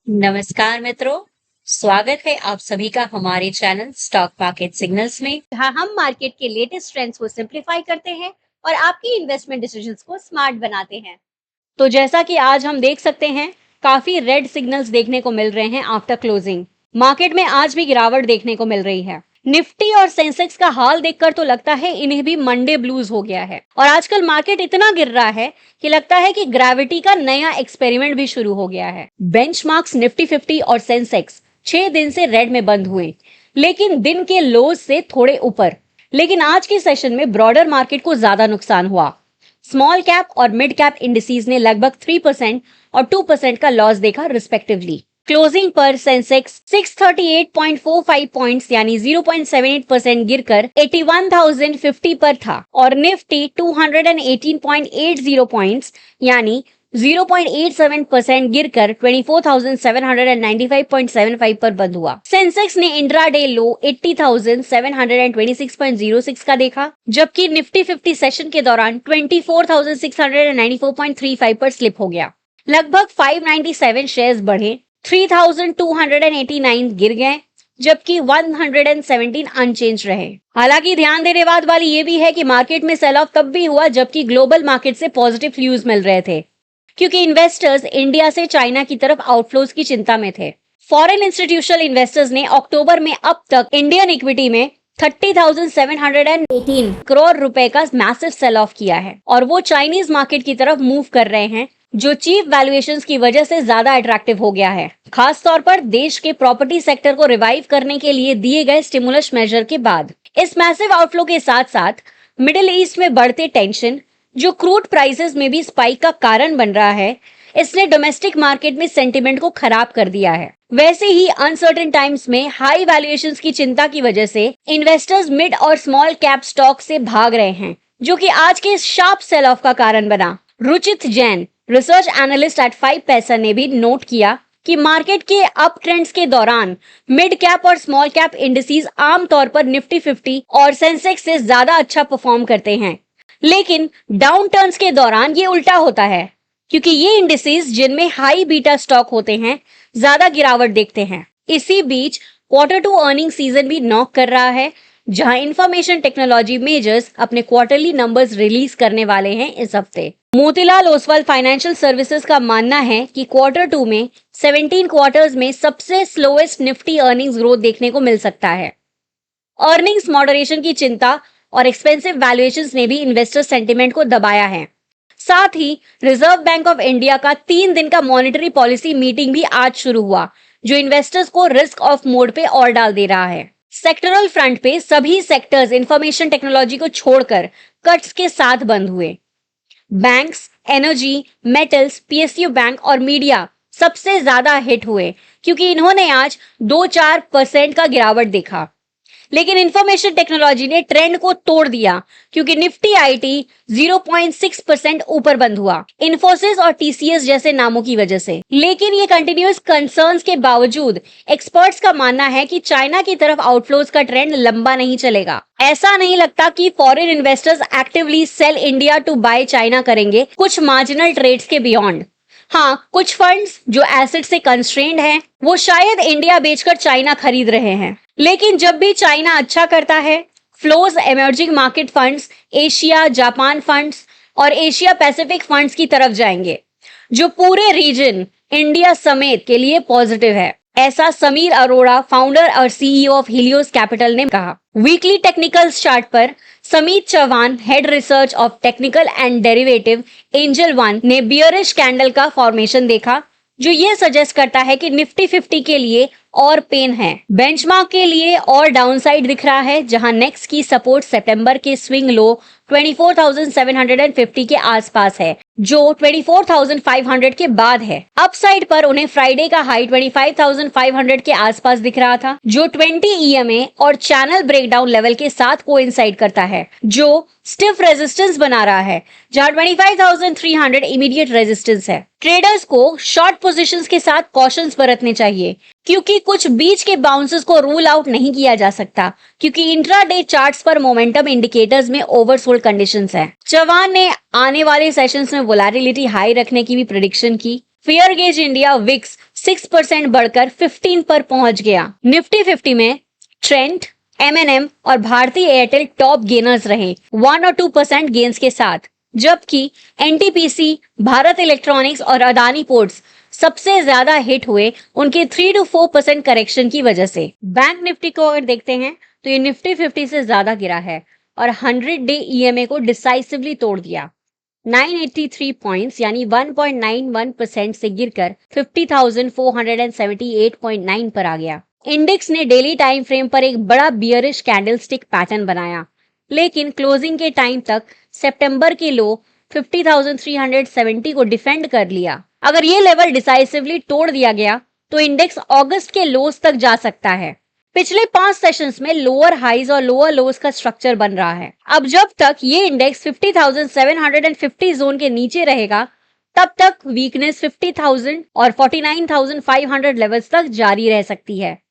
नमस्कार मित्रों, स्वागत है आप सभी का हमारे चैनल स्टॉक मार्केट सिग्नल्स में। जहां हम मार्केट के लेटेस्ट ट्रेंड्स को सिंप्लीफाई करते हैं और आपकी इन्वेस्टमेंट डिसीजंस को स्मार्ट बनाते हैं। तो जैसा कि आज हम देख सकते हैं, काफी रेड सिग्नल्स देखने को मिल रहे हैं आफ्टर क्लोजिंग। मार्केट में आज भी गिरावट देखने को मिल रही है। निफ्टी और सेंसेक्स का हाल देखकर तो लगता है इन्हें भी मंडे ब्लूज हो गया है और आजकल मार्केट इतना गिर रहा है कि लगता है कि ग्रेविटी का नया एक्सपेरिमेंट भी शुरू हो गया है। बेंचमार्क्स निफ्टी 50 और सेंसेक्स 6 दिन से रेड में बंद हुए, लेकिन दिन के लोज से थोड़े ऊपर। लेकिन आज के सेशन में ब्रॉडर मार्केट को ज्यादा नुकसान हुआ। स्मॉल कैप और मिड कैप इंडिसेस ने लगभग 3% और 2% का लॉस देखा रिस्पेक्टिवली। क्लोजिंग पर सेंसेक्स 638.45 पॉइंट्स यानी 0.78% गिरकर 81,050 पर था और निफ्टी 218.80 पॉइंट्स यानी 0.87% गिरकर 24,795.75 पर बंद हुआ। सेंसेक्स ने इंट्राडे लो 80,726.06 का देखा, जबकि निफ्टी 50 सेशन के दौरान 24,694.35 पर स्लिप हो गया। लगभग 597 शेयर्स बढ़े, 3,289 गिर गए, जबकि 117 अनचेंज रहे। हालांकि ध्यान देने वाली ये भी है कि मार्केट में सेल ऑफ तब भी हुआ जबकि ग्लोबल मार्केट से पॉजिटिव न्यूज मिल रहे थे, क्योंकि इन्वेस्टर्स इंडिया से चाइना की तरफ आउटफ्लोज की चिंता में थे। फॉरेन इंस्टीट्यूशनल इन्वेस्टर्स ने अक्टूबर में अब तक इंडियन इक्विटी में 30,718 करोड़ रुपए का मैसिव सेल ऑफ किया है और वो चाइनीज मार्केट की तरफ मूव कर रहे हैं, जो चीप वैल्यूएशंस की वजह से ज्यादा अट्रैक्टिव हो गया है, खास तौर पर देश के प्रॉपर्टी सेक्टर को रिवाइव करने के लिए दिए गए स्टिमुलस मेजर के बाद। इस मैसिव आउटफ्लो के साथ साथ मिडिल ईस्ट में बढ़ते टेंशन, जो क्रूड प्राइसेस में भी स्पाइक का कारण बन रहा है, इसने डोमेस्टिक मार्केट में सेंटिमेंट को खराब कर दिया है। वैसे ही अनसर्टेन टाइम्स में हाई वैल्यूएशंस की चिंता की वजह से इन्वेस्टर्स मिड और स्मॉल कैप स्टॉक से भाग रहे हैं, जो कि आज के शार्प सेल ऑफ का कारण बना। Ruchit Jain, research analyst eight 5 पैसा ने भी नोट किया कि मार्केट के अप ट्रेंड्स के दौरान मिड कैप और स्मॉल कैप इंडिसेस आमतौर पर निफ्टी 50 और सेंसेक्स से ज्यादा अच्छा परफॉर्म करते हैं, लेकिन डाउन टर्न्स के दौरान ये उल्टा होता है, क्योंकि ये इंडिसेस जिनमें हाई बीटा स्टॉक होते हैं ज्यादा गिरावट देखते हैं। इसी बीच Q2 अर्निंग सीजन भी नॉक कर रहा है, जहां इंफॉर्मेशन टेक्नोलॉजी मेजर्स अपने क्वार्टरली नंबर्स रिलीज करने वाले हैं इस हफ्ते। मोतीलाल ओसवाल फाइनेंशियल सर्विसेज का मानना है कि Q2 में 17 क्वार्टर्स में सबसे स्लोएस्ट निफ्टी अर्निंग्स ग्रोथ देखने को मिल सकता है। अर्निंग्स मॉडरेशन की चिंता और एक्सपेंसिव वैल्यूएशंस ने भी इन्वेस्टर सेंटिमेंट को दबाया है। साथ ही रिजर्व बैंक ऑफ इंडिया का 3 दिन का मॉनेटरी पॉलिसी मीटिंग भी आज शुरू हुआ, जो इन्वेस्टर्स को रिस्क ऑफ मोड पे और डाल दे रहा है। सेक्टरल फ्रंट पे सभी सेक्टर्स इंफॉर्मेशन टेक्नोलॉजी को छोड़कर कट्स के साथ बंद हुए। Banks, energy, metals, PSU bank और मीडिया सबसे ज्यादा हिट हुए, क्योंकि इन्होंने आज 2-4% का गिरावट देखा। लेकिन इंफॉर्मेशन टेक्नोलॉजी ने ट्रेंड को तोड़ दिया, क्योंकि निफ्टी आईटी 0.6% ऊपर बंद हुआ, इन्फोसिस और टीसीएस जैसे नामों की वजह से। लेकिन ये कंटिन्यूअस कंसर्न्स के बावजूद एक्सपर्ट्स का मानना है कि चाइना की तरफ आउटफ्लोज का ट्रेंड लंबा नहीं चलेगा। ऐसा नहीं लगता कि foreign investors actively sell India to buy China करेंगे, कुछ मार्जिनल ट्रेड्स के बियॉन्ड। हाँ, कुछ फंड्स जो एसेट से कंस्ट्रेंड हैं, वो शायद इंडिया बेचकर चाइना खरीद रहे हैं। लेकिन जब भी चाइना अच्छा करता है, flows emerging market funds, Asia Japan funds और एशिया पैसिफिक फंड्स की तरफ जाएंगे, जो पूरे रीजन इंडिया समेत के लिए पॉजिटिव है। ऐसा समीर अरोड़ा, फाउंडर और सीईओ ऑफ हिलियोस कैपिटल ने कहा। वीकली टेक्निकल चार्ट पर Sameet Chauhan, head research of technical and derivative Angel One ने बियरिश कैंडल का फॉर्मेशन देखा, जो ये सजेस्ट करता है कि निफ्टी 50 के लिए और पेन है। बेंचमार्क के लिए और डाउनसाइड दिख रहा है, जहां नेक्स्ट की सपोर्ट सितंबर के स्विंग लो 24,750 के आसपास है, जो 24,500 के बाद है। अपसाइड पर उन्हें फ्राइडे का हाई 25,500 के आसपास दिख रहा था, जो 20 ईएमए और चैनल ब्रेकडाउन लेवल के साथ कोइंसाइड करता है, जो स्टिफ रेजिस्टेंस बना रहा है, जहां 25,300 इमीडिएट रेजिस्टेंस है। ट्रेडर्स को शॉर्ट पोजीशंस के साथ कॉशंस बरतने चाहिए, क्योंकि कुछ बीच के बाउंसेस को रूल आउट नहीं किया जा सकता, क्योंकि इंट्राडे चार्ट्स पर मोमेंटम इंडिकेटर्स में ओवरसोल्ड कंडीशंस है। चौहान ने आने वाले सेशंस में वोलेटिलिटी हाई रखने की भी प्रेडिक्शन की। फेयर गेज इंडिया विक्स 6% बढ़कर 15 पर पहुंच गया। निफ्टी 50 में ट्रेंड, M&M और भारतीय एयरटेल टॉप गेनर्स रहे 1 और 2% गेन्स के साथ, जबकि एनटीपीसी, भारत इलेक्ट्रॉनिक्स और अदानी पोर्ट्स सबसे ज्यादा हिट हुए उनके 3 to 4% करेक्शन की वजह से। बैंक निफ्टी को अगर देखते हैं तो ये निफ्टी 50 से ज्यादा गिरा है और 100-डे EMA को डिसाइसिवली तोड़ दिया। 983 पॉइंट्स यानी 1.91% से गिरकर 50,478.9 पर आ गया। इंडेक्स ने डेली टाइम फ्रेम पर एक बड़ा बियरिश कैंडलस्टिक पैटर्न बनाया, लेकिन क्लोजिंग के टाइम तक सितंबर के लो 50,370 को डिफेंड कर लिया। अगर ये लेवल डिसाइसिवली तोड़ दिया गया तो इंडेक्स अगस्त के लोस तक जा सकता है। पिछले 5 सेशंस में लोअर हाइज और लोअर लोस का स्ट्रक्चर बन रहा है। अब जब तक ये इंडेक्स 50,750 जोन के नीचे रहेगा, तब तक वीकनेस 50,000 और 49,500 लेवल्स तक जारी रह सकती है।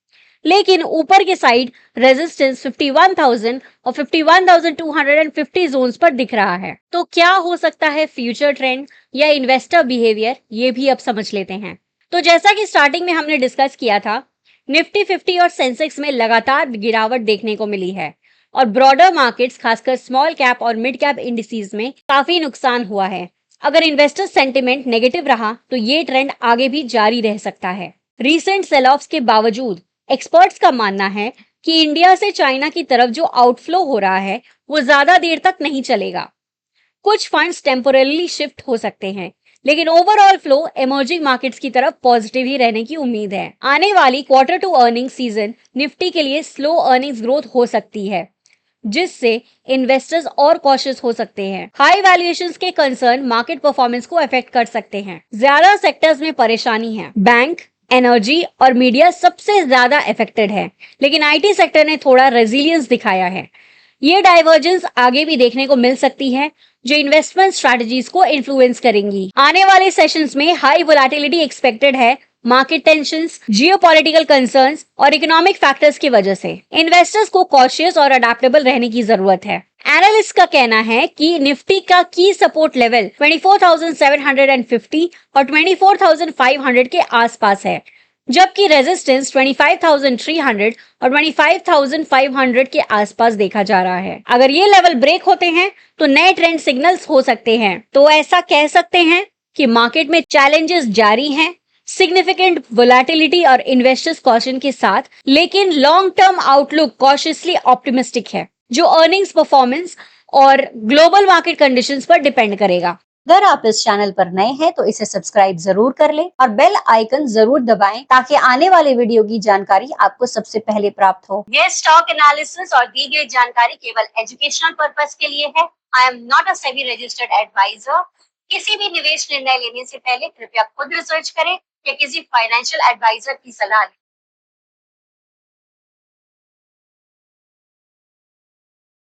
लेकिन ऊपर के साइड रेजिस्टेंस 51,000 और 51,250 जोन्स पर दिख रहा है। तो क्या हो सकता है फ्यूचर ट्रेंड या इन्वेस्टर बिहेवियर, ये भी अब समझ लेते हैं। तो जैसा कि स्टार्टिंग में हमने डिस्कस किया था, निफ्टी 50 और सेंसेक्स में लगातार गिरावट देखने को मिली है और ब्रॉडर मार्केट्स खासकर स्मॉल कैप और मिड कैप इंडिसेस में काफी नुकसान हुआ है। अगर इन्वेस्टर सेंटिमेंट नेगेटिव रहा तो ये ट्रेंड आगे भी जारी रह सकता है। रीसेंट सेल ऑफ्स के बावजूद एक्सपर्ट्स का मानना है कि इंडिया से चाइना की तरफ जो आउटफ्लो हो रहा है वो ज्यादा देर तक नहीं चलेगा। कुछ फंड्स टेम्पोरली शिफ्ट हो सकते हैं, लेकिन ओवरऑल फ्लो इमर्जिंग मार्केट्स की तरफ पॉजिटिव ही रहने की उम्मीद है। आने वाली Q2 अर्निंग सीजन निफ्टी के लिए स्लो अर्निंग्स ग्रोथ हो सकती है, जिससे इन्वेस्टर्स और कॉशियस हो सकते हैं। हाई वैल्यूएशंस के कंसर्न मार्केट परफॉर्मेंस को अफेक्ट कर सकते हैं। ज्यादा सेक्टर्स में परेशानी है। बैंक, एनर्जी और मीडिया सबसे ज्यादा अफेक्टेड है, लेकिन IT सेक्टर ने थोड़ा रेजिलियंस दिखाया है। ये डाइवर्जेंस आगे भी देखने को मिल सकती है, जो इन्वेस्टमेंट स्ट्रैटेजीज को इन्फ्लुएंस करेंगी। आने वाले सेशंस में हाई वोलेटिलिटी एक्सपेक्टेड है, मार्केट टेंशंस, जियोपॉलिटिकल कंसर्न्स और इकोनॉमिक फैक्टर्स की वजह से। इन्वेस्टर्स को कॉशियस और अडेप्टेबल रहने की जरूरत है। एनालिस्ट का कहना है कि निफ्टी का की सपोर्ट लेवल 24,750 और 24,500 के आसपास है, जबकि रेजिस्टेंस 25,300 और 25,500 के आसपास देखा जा रहा है। अगर ये लेवल ब्रेक होते हैं तो नए ट्रेंड सिग्नल्स हो सकते हैं। तो ऐसा कह सकते हैं कि मार्केट में चैलेंजेस जारी हैं, सिग्निफिकेंट वोलेटिलिटी और इन्वेस्टर्स कॉशन के साथ, लेकिन long term outlook cautiously optimistic है, जो अर्निंग्स परफॉर्मेंस और ग्लोबल मार्केट कंडीशंस पर डिपेंड करेगा। अगर आप इस चैनल पर नए हैं तो इसे सब्सक्राइब जरूर कर लें और बेल आइकन जरूर दबाएं, ताकि आने वाले वीडियो की जानकारी आपको सबसे पहले प्राप्त हो। यह स्टॉक एनालिसिस और दी गई जानकारी केवल एजुकेशनल पर्पस के लिए है। I am not a SEBI registered advisor. किसी भी निवेश निर्णय लेने से पहले कृपया खुद रिसर्च करें या किसी फाइनेंशियल एडवाइजर की सलाह लें।